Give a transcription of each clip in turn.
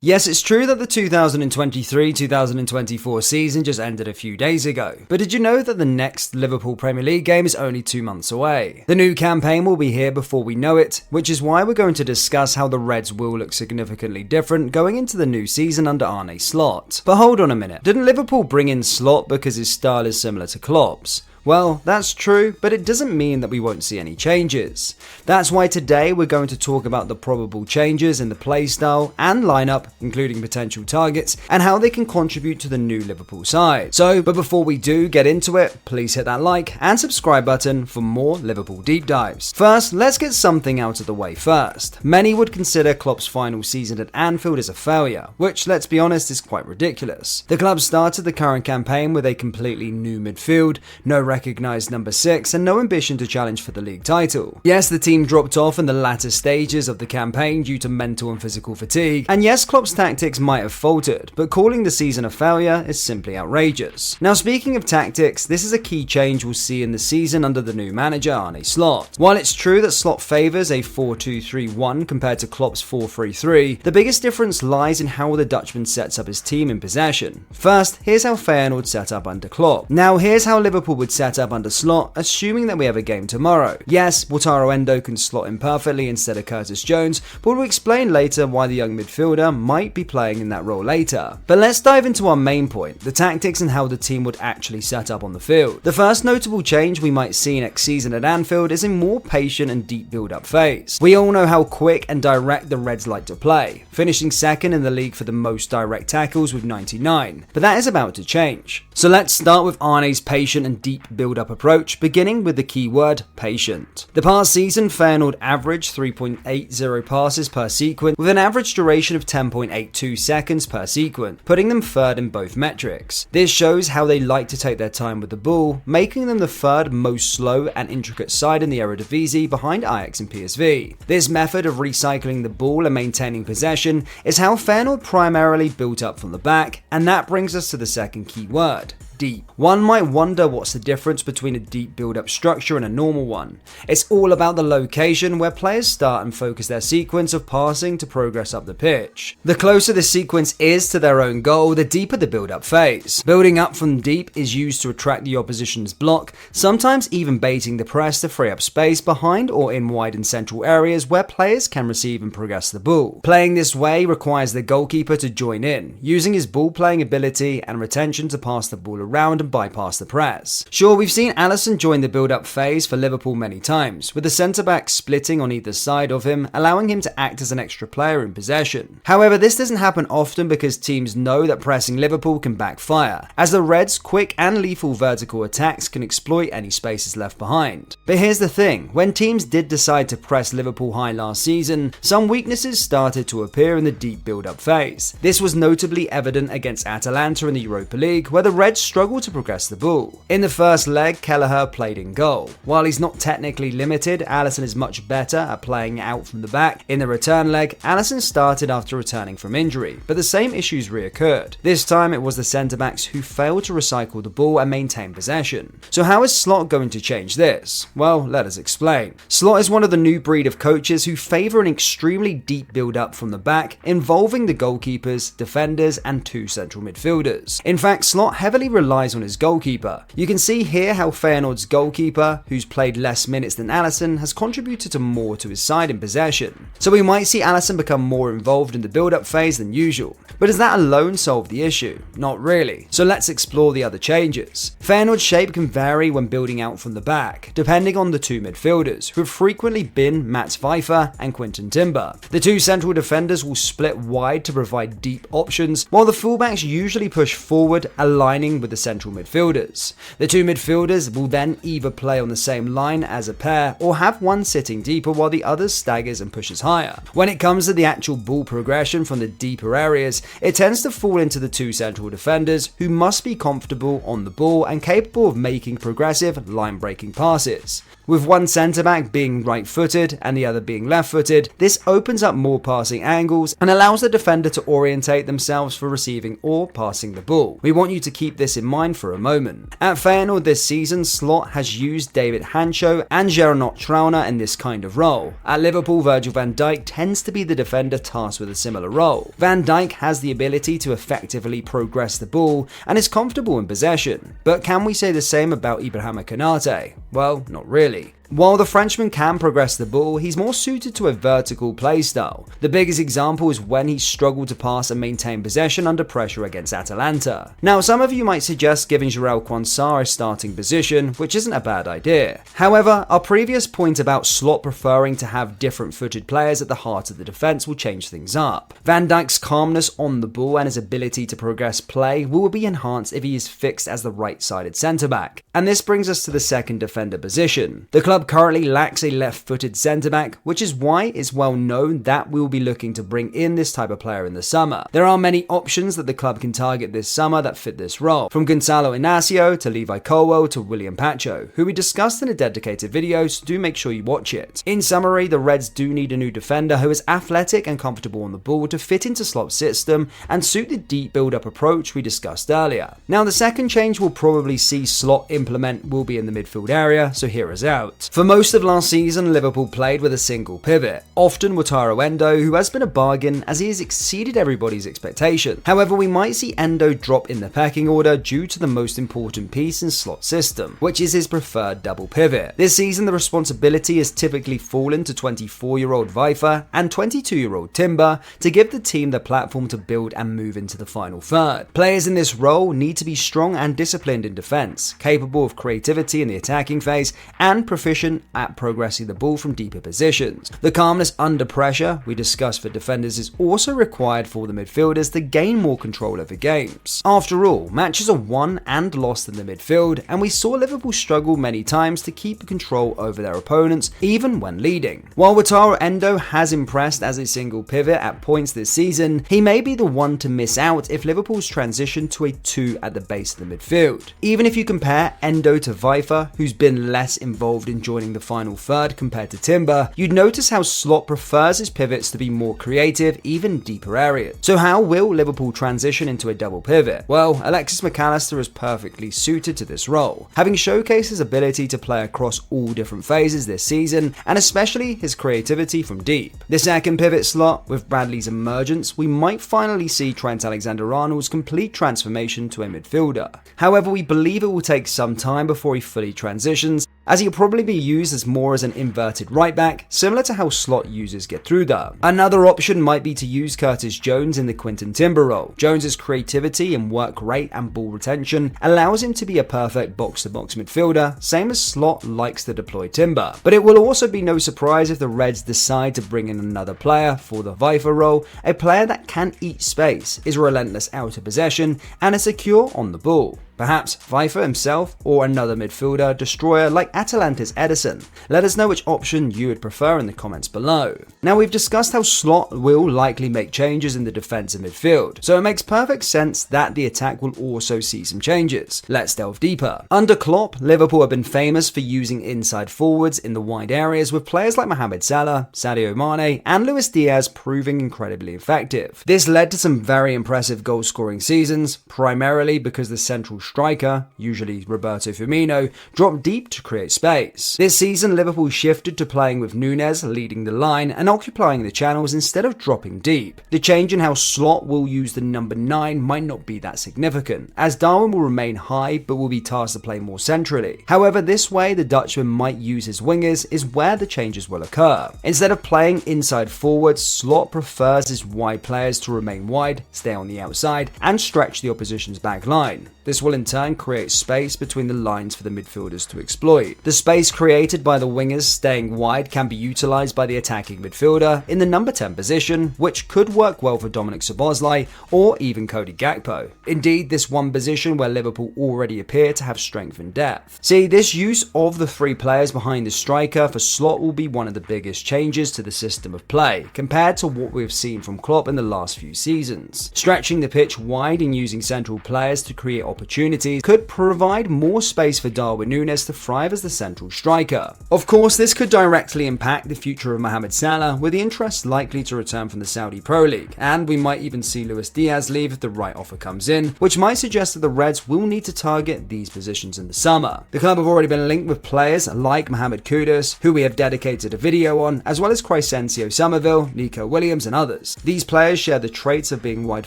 Yes, it's true that the 2023-2024 season just ended a few days ago, but did you know that the next Liverpool Premier League game is only 2 months away? The new campaign will be here before we know it, which is why we're going to discuss how the Reds will look significantly different going into the new season under Arne Slot. But hold on a minute, didn't Liverpool bring in Slot because his style is similar to Klopp's? Well, that's true, but it doesn't mean that we won't see any changes. That's why today we're going to talk about the probable changes in the playstyle and lineup, including potential targets, and how they can contribute to the new Liverpool side. But before we do get into it, please hit that like and subscribe button for more Liverpool deep dives. First, let's get something out of the way first. Many would consider Klopp's final season at Anfield as a failure, which, let's be honest, is quite ridiculous. The club started the current campaign with a completely new midfield, no recognised number 6 and no ambition to challenge for the league title. Yes, the team dropped off in the latter stages of the campaign due to mental and physical fatigue, and yes, Klopp's tactics might have faltered, but calling the season a failure is simply outrageous. Now, speaking of tactics, this is a key change we'll see in the season under the new manager Arne Slot. While it's true that Slot favours a 4-2-3-1 compared to Klopp's 4-3-3, the biggest difference lies in how the Dutchman sets up his team in possession. First, here's how Feyenoord set up under Klopp. Now, here's how Liverpool would set up under Slot, assuming that we have a game tomorrow. Yes, Wataru Endo can slot in perfectly instead of Curtis Jones, but we'll explain later why the young midfielder might be playing in that role later. But let's dive into our main point, the tactics and how the team would actually set up on the field. The first notable change we might see next season at Anfield is a more patient and deep build-up phase. We all know how quick and direct the Reds like to play, finishing second in the league for the most direct tackles with 99, but that is about to change. So let's start with Arne's patient and deep build-up approach, beginning with the keyword patient. The past season, Feyenoord averaged 3.80 passes per sequence, with an average duration of 10.82 seconds per sequence, putting them third in both metrics. This shows how they like to take their time with the ball, making them the third most slow and intricate side in the Eredivisie behind Ajax and PSV. This method of recycling the ball and maintaining possession is how Feyenoord primarily built up from the back, and that brings us to the second key word. Deep. One might wonder what's the difference between a deep build-up structure and a normal one. It's all about the location where players start and focus their sequence of passing to progress up the pitch. The closer the sequence is to their own goal, the deeper the build-up phase. Building up from deep is used to attract the opposition's block, sometimes even baiting the press to free up space behind or in wide and central areas where players can receive and progress the ball. Playing this way requires the goalkeeper to join in, using his ball-playing ability and retention to pass the ball around and bypass the press. Sure, we've seen Alisson join the build-up phase for Liverpool many times, with the centre-back splitting on either side of him, allowing him to act as an extra player in possession. However, this doesn't happen often because teams know that pressing Liverpool can backfire, as the Reds' quick and lethal vertical attacks can exploit any spaces left behind. But here's the thing, when teams did decide to press Liverpool high last season, some weaknesses started to appear in the deep build-up phase. This was notably evident against Atalanta in the Europa League, where the Reds struggled to progress the ball. In the first leg, Kelleher played in goal. While he's not technically limited, Alisson is much better at playing out from the back. In the return leg, Alisson started after returning from injury, but the same issues reoccurred. This time it was the centre-backs who failed to recycle the ball and maintain possession. So how is Slot going to change this? Well, let us explain. Slot is one of the new breed of coaches who favour an extremely deep build-up from the back, involving the goalkeepers, defenders and 2 central midfielders. In fact, Slot heavily relies on his goalkeeper. You can see here how Feyenoord's goalkeeper, who's played less minutes than Alisson, has contributed to more to his side in possession. So we might see Alisson become more involved in the build-up phase than usual. But does that alone solve the issue? Not really. So let's explore the other changes. Feyenoord's shape can vary when building out from the back, depending on the 2 midfielders, who have frequently been Mats Pfeiffer and Quinton Timber. The 2 central defenders will split wide to provide deep options, while the fullbacks usually push forward, aligning with the central midfielders. The 2 midfielders will then either play on the same line as a pair or have one sitting deeper while the other staggers and pushes higher. When it comes to the actual ball progression from the deeper areas, it tends to fall into the 2 central defenders who must be comfortable on the ball and capable of making progressive line-breaking passes. With one centre-back being right-footed and the other being left-footed, this opens up more passing angles and allows the defender to orientate themselves for receiving or passing the ball. We want you to keep this in mind for a moment. At Feyenoord this season, Slot has used David Hancho and Gernot Trauner in this kind of role. At Liverpool, Virgil van Dijk tends to be the defender tasked with a similar role. Van Dijk has the ability to effectively progress the ball and is comfortable in possession. But can we say the same about Ibrahima Konate? Well, not really. While the Frenchman can progress the ball, he's more suited to a vertical playstyle. The biggest example is when he struggled to pass and maintain possession under pressure against Atalanta. Now, some of you might suggest giving Jarell Quansah a starting position, which isn't a bad idea. However, our previous point about Slot preferring to have different-footed players at the heart of the defence will change things up. Van Dijk's calmness on the ball and his ability to progress play will be enhanced if he is fixed as the right-sided centre-back. And this brings us to the second defender position. The club currently lacks a left-footed centre-back, which is why it's well known that we will be looking to bring in this type of player in the summer. There are many options that the club can target this summer that fit this role, from Gonzalo Inacio to Levi Colwell to William Pacho, who we discussed in a dedicated video, so do make sure you watch it. In summary, the Reds do need a new defender who is athletic and comfortable on the ball to fit into Slot's system and suit the deep build-up approach we discussed earlier. Now, the second change we'll probably see Slot implement will be in the midfield area, so hear us out. For most of last season, Liverpool played with a single pivot, often Wataru Endo, who has been a bargain as he has exceeded everybody's expectation. However, we might see Endo drop in the pecking order due to the most important piece in Slot's system, which is his preferred double pivot. This season, the responsibility has typically fallen to 24-year-old Vifer and 22-year-old Timber to give the team the platform to build and move into the final third. Players in this role need to be strong and disciplined in defence, capable of creativity in the attacking phase, and proficient at progressing the ball from deeper positions. The calmness under pressure we discussed for defenders is also required for the midfielders to gain more control over games. After all, matches are won and lost in the midfield, and we saw Liverpool struggle many times to keep control over their opponents, even when leading. While Wataru Endo has impressed as a single pivot at points this season, he may be the one to miss out if Liverpool's transition to a 2 at the base of the midfield. Even if you compare Endo to Vifer, who's been less involved in joining the final third compared to Timber, you'd notice how Slot prefers his pivots to be more creative, even deeper areas. So how will Liverpool transition into a double pivot? Well, Alexis McAllister is perfectly suited to this role, having showcased his ability to play across all different phases this season, and especially his creativity from deep. The second pivot slot, with Bradley's emergence, we might finally see Trent Alexander-Arnold's complete transformation to a midfielder. However, we believe it will take some time before he fully transitions, as he'll probably be used as more as an inverted right back, similar to how Slot users get through there. Another option might be to use Curtis Jones in the Quinton Timber role. Jones's creativity and work rate and ball retention allows him to be a perfect box-to-box midfielder, same as Slot likes to deploy Timber. But it will also be no surprise if the Reds decide to bring in another player for the Vifer role, a player that can eat space, is relentless out of possession, and is secure on the ball. Perhaps Vifer himself or another midfielder destroyer like Atalanta's Edison. Let us know which option you would prefer in the comments below. Now, we've discussed how Slot will likely make changes in the defensive midfield, so it makes perfect sense that the attack will also see some changes. Let's delve deeper. Under Klopp, Liverpool have been famous for using inside forwards in the wide areas, with players like Mohamed Salah, Sadio Mane and Luis Diaz proving incredibly effective. This led to some very impressive goal-scoring seasons, primarily because the central striker, usually Roberto Firmino, dropped deep to create space. This season, Liverpool shifted to playing with Núñez leading the line and occupying the channels instead of dropping deep. The change in how Slot will use the number 9 might not be that significant, as Darwin will remain high but will be tasked to play more centrally. However, this way the Dutchman might use his wingers is where the changes will occur. Instead of playing inside forward, Slot prefers his wide players to remain wide, stay on the outside, and stretch the opposition's back line. This will in turn create space between the lines for the midfielders to exploit. The space created by the wingers staying wide can be utilised by the attacking midfielder in the number 10 position, which could work well for Dominic Szoboszlai or even Cody Gakpo. Indeed, this one position where Liverpool already appear to have strength and depth. See, this use of the 3 players behind the striker for Slot will be one of the biggest changes to the system of play, compared to what we've seen from Klopp in the last few seasons. Stretching the pitch wide and using central players to create opportunities opportunities could provide more space for Darwin Núñez to thrive as the central striker. Of course, this could directly impact the future of Mohamed Salah, with the interest likely to return from the Saudi Pro League, and we might even see Luis Diaz leave if the right offer comes in, which might suggest that the Reds will need to target these positions in the summer. The club have already been linked with players like Mohamed Kudus, who we have dedicated a video on, as well as Crescencio Somerville, Nico Williams and others. These players share the traits of being wide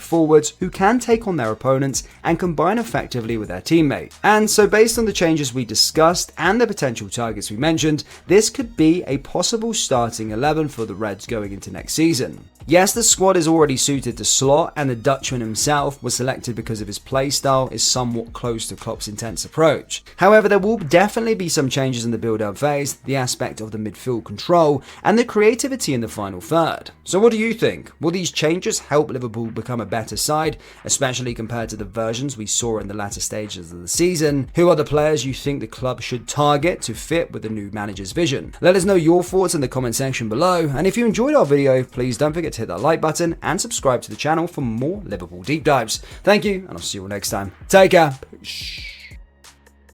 forwards who can take on their opponents and combine effectively with their teammate. And so based on the changes we discussed and the potential targets we mentioned, this could be a possible starting 11 for the Reds going into next season. Yes, the squad is already suited to Slot, and the Dutchman himself was selected because of his playstyle is somewhat close to Klopp's intense approach. However, there will definitely be some changes in the build-up phase, the aspect of the midfield control, and the creativity in the final third. So what do you think? Will these changes help Liverpool become a better side, especially compared to the versions we saw in the latter stages of the season? Who are the players you think the club should target to fit with the new manager's vision? Let us know your thoughts in the comment section below, and if you enjoyed our video, please don't forget to hit that like button and subscribe to the channel for more Liverpool deep dives. Thank you, and I'll see you all next time. Take care. Peace.